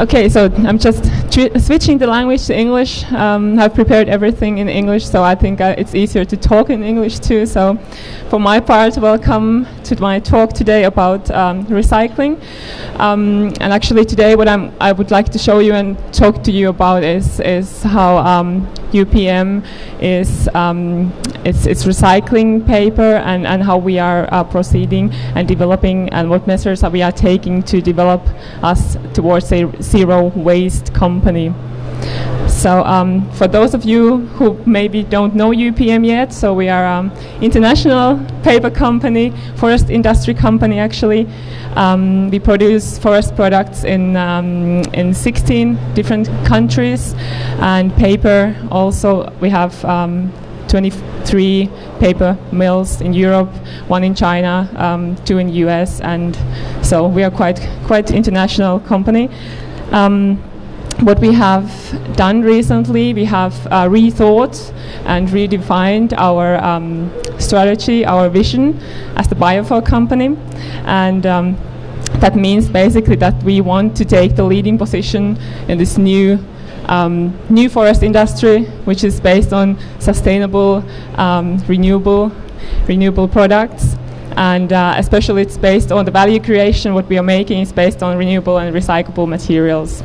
Okay, so I'm just switching the language to English. I've prepared everything in English, so I think it's easier to talk in English too. So for my part, welcome to my talk today about recycling. And actually today what I would like to show you and talk to you about is how UPM is it's recycling paper and how we are proceeding and developing and what measures we are taking to develop us towards a zero waste company. So for those of you who maybe don't know UPM yet, so we are international paper company, forest industry company actually. We produce forest products in 16 different countries, and paper also we have 23 paper mills in Europe, 1 in China, 2 in US, and so we are quite international company. What we have done recently, we have rethought and redefined our strategy, our vision as the biofuel company, and that means basically that we want to take the leading position in this new forest industry, which is based on sustainable, renewable products. And especially it's based on the value creation. What we are making is based on renewable and recyclable materials.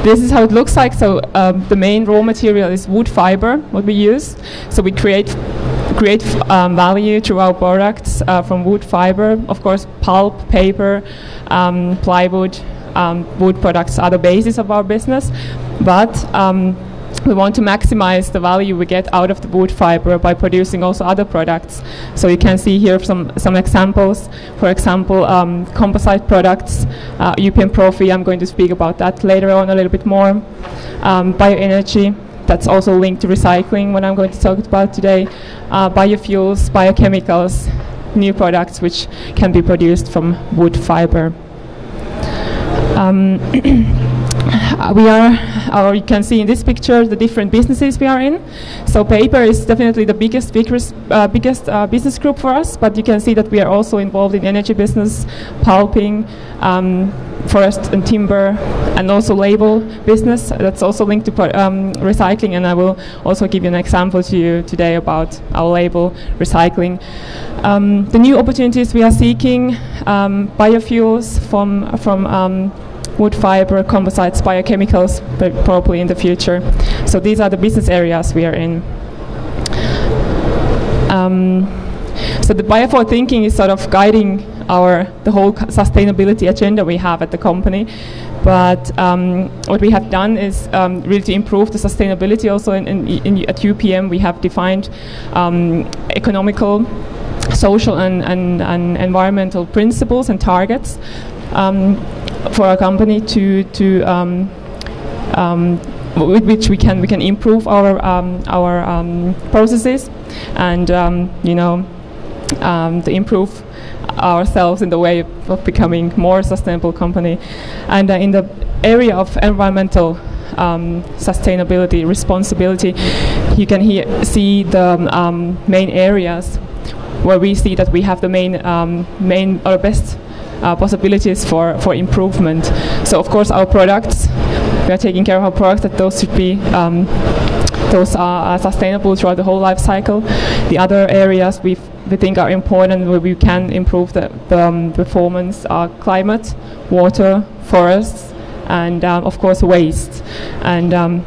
This is how it looks like. So the main raw material is wood fiber, what we use. So we create value through our products from wood fiber. Of course, pulp, paper, plywood, wood products are the basis of our business. But we want to maximize the value we get out of the wood fiber by producing also other products. So you can see here some examples. For example, composite products, UPM Profi, I'm going to speak about that later on a little bit more. Bioenergy, that's also linked to recycling, what I'm going to talk about today. Biofuels, biochemicals, new products which can be produced from wood fiber. You can see in this picture the different businesses we are in. So paper is definitely the biggest business group for us, but you can see that we are also involved in energy business, pulping, forest and timber, and also label business. That's also linked to recycling, and I will also give you an example to you today about our label recycling. The new opportunities we are seeking, biofuels from wood fiber, composites, biochemicals, probably in the future. So these are the business areas we are in. So the bioforward thinking is sort of guiding the whole sustainability agenda we have at the company. But what we have done is really to improve the sustainability also at UPM. We have defined economical, social and environmental principles and targets for our company with which we can improve our processes and to improve ourselves in the way of becoming more sustainable company. And in the area of environmental sustainability, responsibility, you can see the main areas where we see that we have the main or best possibilities for improvement. So of course our products, we are taking care of our products, that those should be those are sustainable throughout the whole life cycle. The other areas we think are important where we can improve the performance are climate, water, forests, and of course waste. And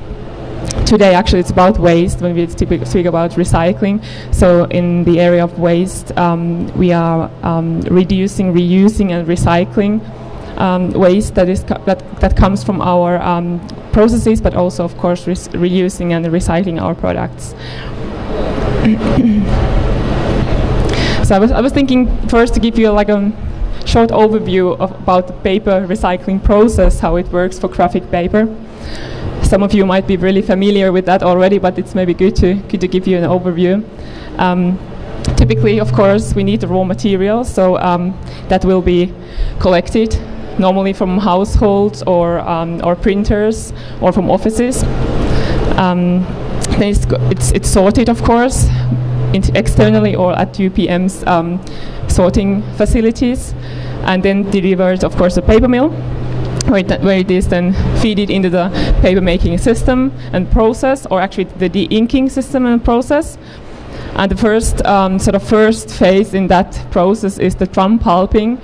today actually it's about waste when we speak about recycling. So in the area of waste we are reducing, reusing and recycling waste that comes from our processes, but also of course reusing and recycling our products. So I was thinking first to give you like a short overview about the paper recycling process, how it works for graphic paper. Some of you might be really familiar with that already, but it's maybe good to give you an overview. Typically, of course, we need the raw materials, so that will be collected normally from households or printers or from offices. Then it's sorted, of course, externally or at UPM's sorting facilities. and then delivered, of course, to the paper mill, where it is then feeded into the paper making system and process, or actually the de-inking system and process. And the first first phase in that process is the drum pulping,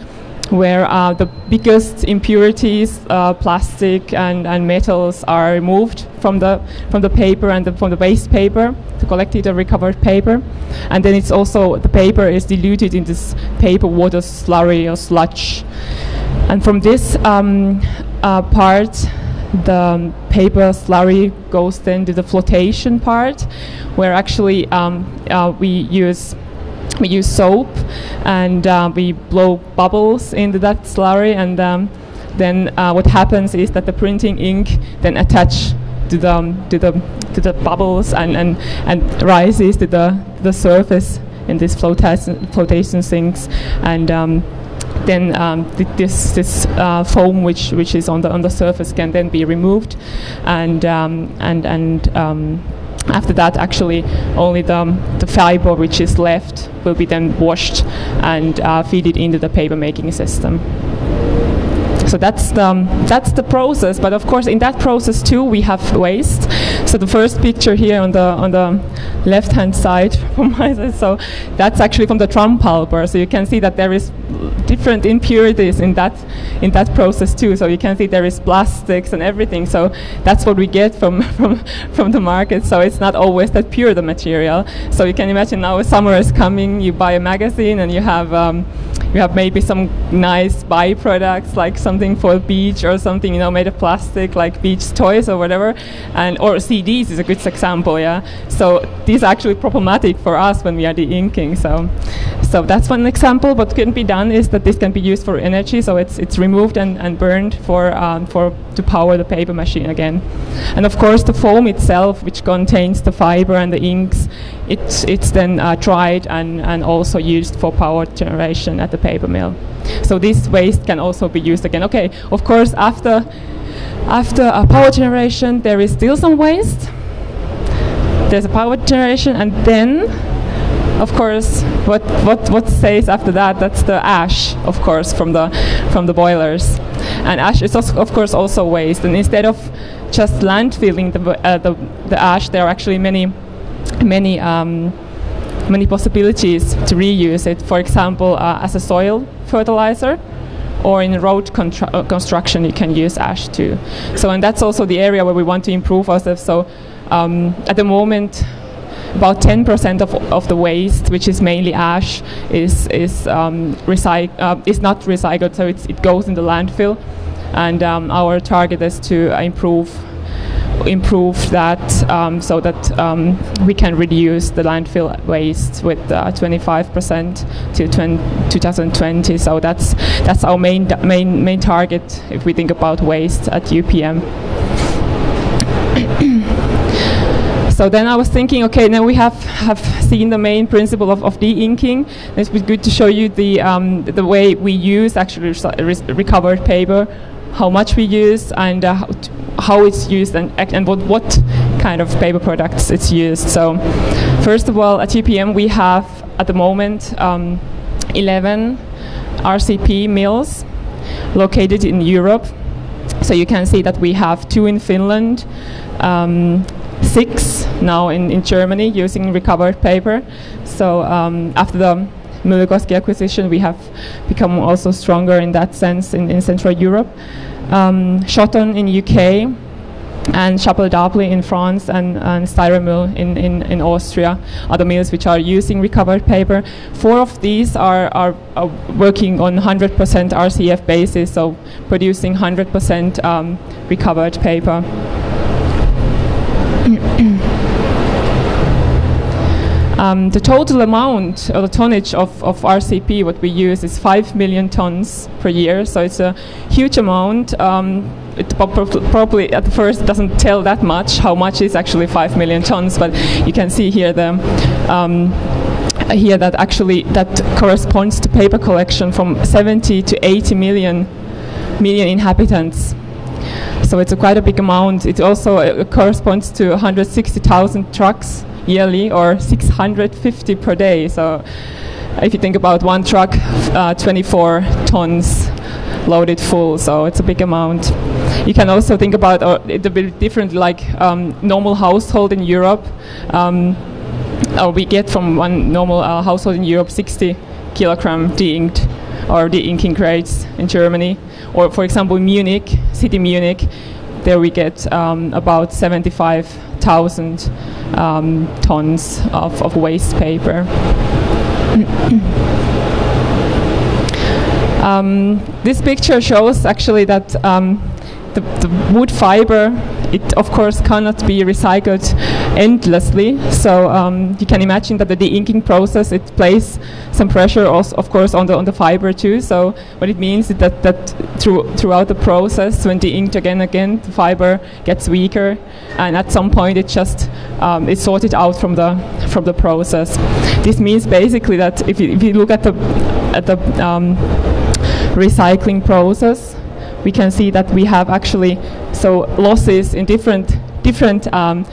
where the biggest impurities, plastic and metals, are removed from the paper and from the waste paper to collect it, a recovered paper. And then it's also, the paper is diluted in this paper water slurry or sludge. And from this part, the paper slurry goes then to the flotation part, where actually we use soap, and we blow bubbles into that slurry, and then what happens is that the printing ink then attach to the bubbles and rises to the surface in these flotation sinks, and then this foam which is on the surface can then be removed, and after that, actually, only the fiber which is left will be then washed and feeded into the paper making system. So that's the process. But of course, in that process too, we have waste. So the first picture here on the left-hand side from my side, so that's actually from the drum pulper. So you can see that there is different impurities in that process too. So you can see there is plastics and everything. So that's what we get from the market. So it's not always that pure, the material. So you can imagine now summer is coming. You buy a magazine and you have maybe some nice byproducts, like something for a beach or something, made of plastic, like beach toys or whatever, or CDs is a good example, yeah. So these are actually problematic for us when we are de-inking. So that's one example. What can be done is that this can be used for energy, so it's removed and burned to power the paper machine again. And of course, the foam itself, which contains the fiber and the inks, it's then dried and also used for power generation at the paper mill. So this waste can also be used again. Okay, of course, after a power generation, there is still some waste. There's a power generation, and then, of course, what stays after that? That's the ash, of course, from the boilers. And ash is also, of course, also waste. And instead of just landfilling the ash, there are actually many possibilities to reuse it. For example, as a soil fertilizer, or in road construction, you can use ash too. So, and that's also the area where we want to improve ourselves. So, at the moment, about 10% of the waste, which is mainly ash, is not recycled. So it goes in the landfill, and our target is to improve that, so that we can reduce the landfill waste with 25% to 2020. So that's our main target if we think about waste at UPM. So then I was thinking, okay, now we have seen the main principle of de-inking. It's good to show you the way we use actually recovered paper, how much we use, and how it's used, and what kind of paper products it's used. So first of all, at UPM we have at the moment 11 RCP mills located in Europe. So you can see that we have 2 in Finland, 6 now in Germany using recovered paper. So after the Myllykoski acquisition, we have become also stronger in that sense in Central Europe. Schotten in UK, and Chapelle-Darblay in France, and Styromüll in Austria are the mills which are using recovered paper. 4 of these are working on 100% RCF basis, so producing 100% recovered paper. The total amount or the tonnage of RCP what we use is 5 million tons per year, so it's a huge amount. It probably at first doesn't tell that much how much is actually 5 million tons, but you can see here here that actually that corresponds to paper collection from 70 to 80 million inhabitants. So it's quite a big amount. It also corresponds to 160,000 trucks yearly, or 650 per day. So if you think about one truck, 24 tons loaded full, so it's a big amount. You can also think about it a bit different, like normal household in Europe. We get from one normal household in Europe 60 kilogram de-inked or de-inking crates in Germany. Or for example, Munich, city Munich, there we get about 75,000 tons of waste paper. This picture shows actually that the wood fiber, it of course cannot be recycled endlessly. So you can imagine that the de-inking process, it places some pressure also, of course, on the fiber too. So what it means is that throughout the process, when de-inked again, the fiber gets weaker, and at some point it just it's sorted out from the process. This means basically that if you look at the recycling process, we can see that we have actually losses in different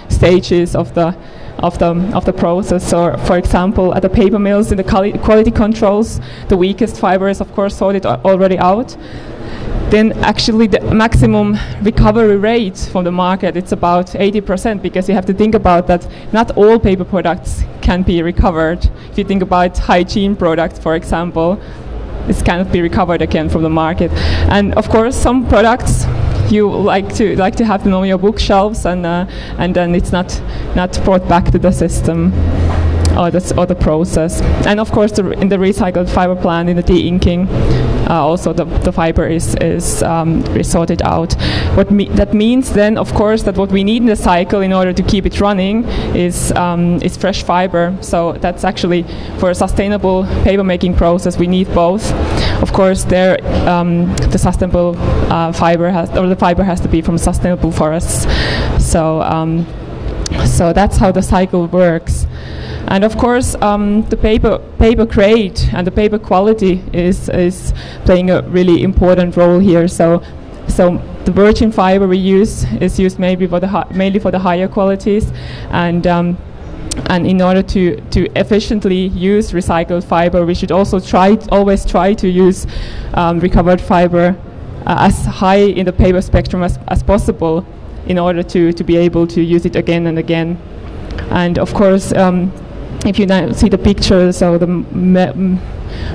stages of the process. So, for example, at the paper mills, in the quality controls, the weakest fiber is of course sorted already out. Then actually the maximum recovery rate from the market, it's about 80%, because you have to think about that not all paper products can be recovered. If you think about hygiene products, for example, this cannot be recovered again from the market. And of course, some products you like to have them on your bookshelves, and then it's not brought back to the system or the process. And of course, in the recycled fiber plant, in the de-inking, also the fiber is sorted out. That means then, of course, that what we need in the cycle in order to keep it running is fresh fiber. So that's actually, for a sustainable paper making process, we need both. Of course, the sustainable fiber has to be from sustainable forests. So that's how the cycle works. And of course, the paper crate and the paper quality is playing a really important role here. So the virgin fiber we use is used maybe mainly for the higher qualities, and in order to efficiently use recycled fiber, we should also always try to use recovered fiber as high in the paper spectrum as possible, in order to be able to use it again and again. And of course, if you now see the picture, so the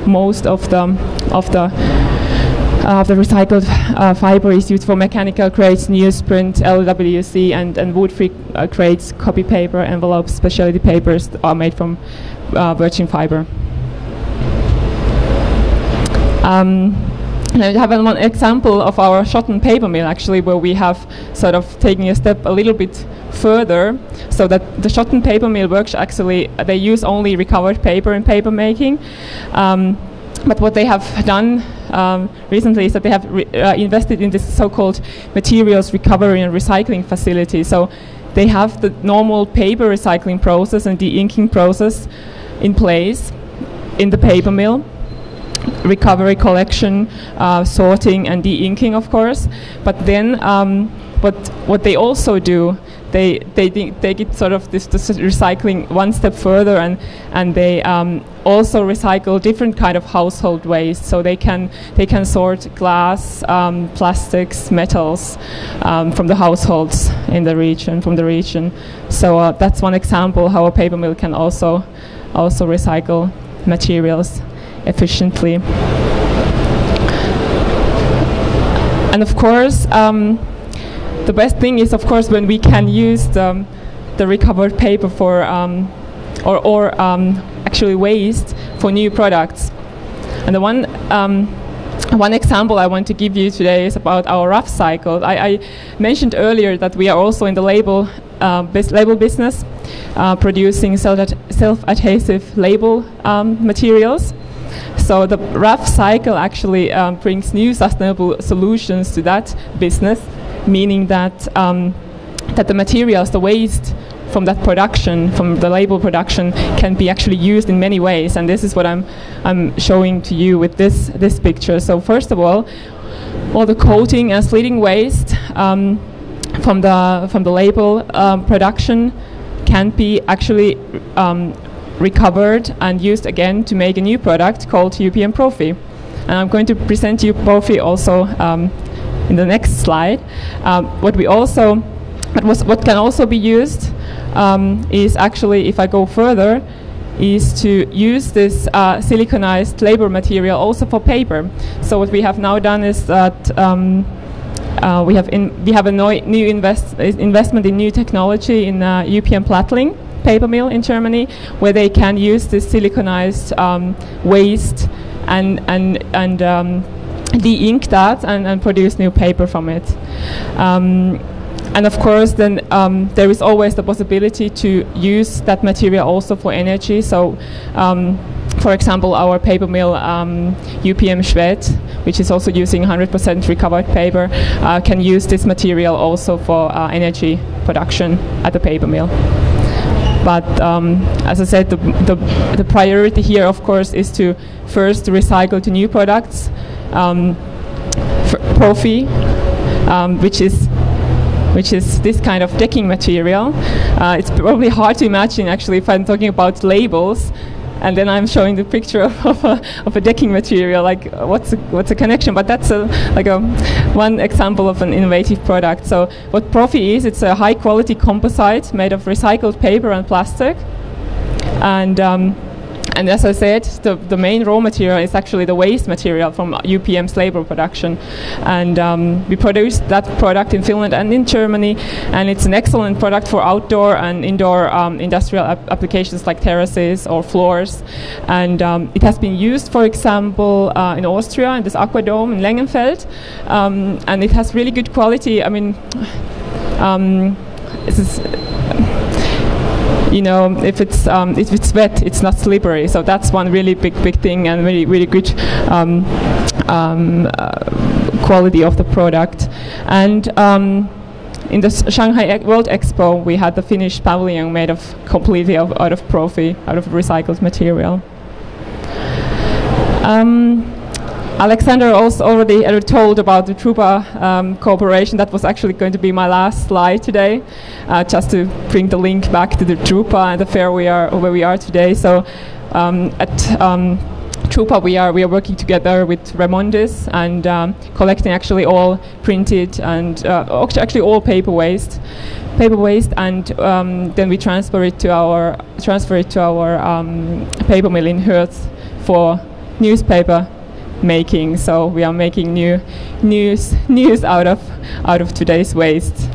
most of the recycled fiber is used for mechanical crates, newsprint, LWC, and wood-free crates, copy paper, envelopes, specialty papers are made from virgin fiber. Now we have one example of our Schotten paper mill, actually, where we have sort of taken a step a little bit further, so that the Schotten paper mill works actually, they use only recovered paper in paper making. But what they have done recently is that they have invested in this so-called materials recovery and recycling facility. So they have the normal paper recycling process and de-inking process in place in the paper mill. Recovery, collection, sorting, and de-inking, of course. But then, what they also do, they get sort of this recycling one step further, and they also recycle different kind of household waste. So they can sort glass, plastics, metals from the households in the region, So that's one example how a paper mill can also recycle materials efficiently. And of course, the best thing is, of course, when we can use the recovered paper for or actually waste for new products. And the one example I want to give you today is about our rough cycle. I mentioned earlier that we are also in the label business, producing self-adhesive label materials. So the rough cycle actually brings new sustainable solutions to that business, meaning that the materials, the waste from that production, from the label production, can be actually used in many ways. And this is what I'm showing to you with this picture. So first of all the coating and slitting waste from the label production can be actually recovered and used again to make a new product called UPM Profi. And I'm going to present you Profi also in the next slide. What can also be used is actually, if I go further, is to use this siliconized labor material also for paper. So what we have now done is that we have a new investment in new technology in UPM Plattling paper mill in Germany, where they can use this siliconized waste and de-ink that and produce new paper from it. And of course, then there is always the possibility to use that material also for energy. So, for example, our paper mill, UPM Schwedt, which is also using 100% recovered paper, can use this material also for energy production at the paper mill. But as I said, the priority here, of course, is to first recycle to new products. Profi, which is this kind of decking material. It's probably hard to imagine, actually, if I'm talking about labels, and then I'm showing the picture of a decking material. Like, what's a connection? But that's one example of an innovative product. So what Profi is, it's a high-quality composite made of recycled paper and plastic, and as I said, the main raw material is actually the waste material from UPM's labor production. And we produce that product in Finland and in Germany, and it's an excellent product for outdoor and indoor industrial applications like terraces or floors. And it has been used, for example, in Austria, in this Aquadome in Lengenfeld, and it has really good quality. I mean, if it's wet, it's not slippery. So that's one really big thing, and really good quality of the product. And in the Shanghai World Expo, we had the finished pavilion made completely out of Profi, out of recycled material. Alexander also already told about the Drupa cooperation. That was actually going to be my last slide today, just to bring the link back to the Drupa and the fair where we are today. So at Drupa we are working together with Remondis and collecting actually all printed and actually all paper waste, and then we transfer it to our paper mill in Hertz for newspaper making. So we are making new news out of today's waste.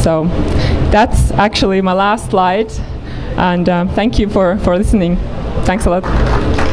So that's actually my last slide, and thank you for listening. Thanks a lot.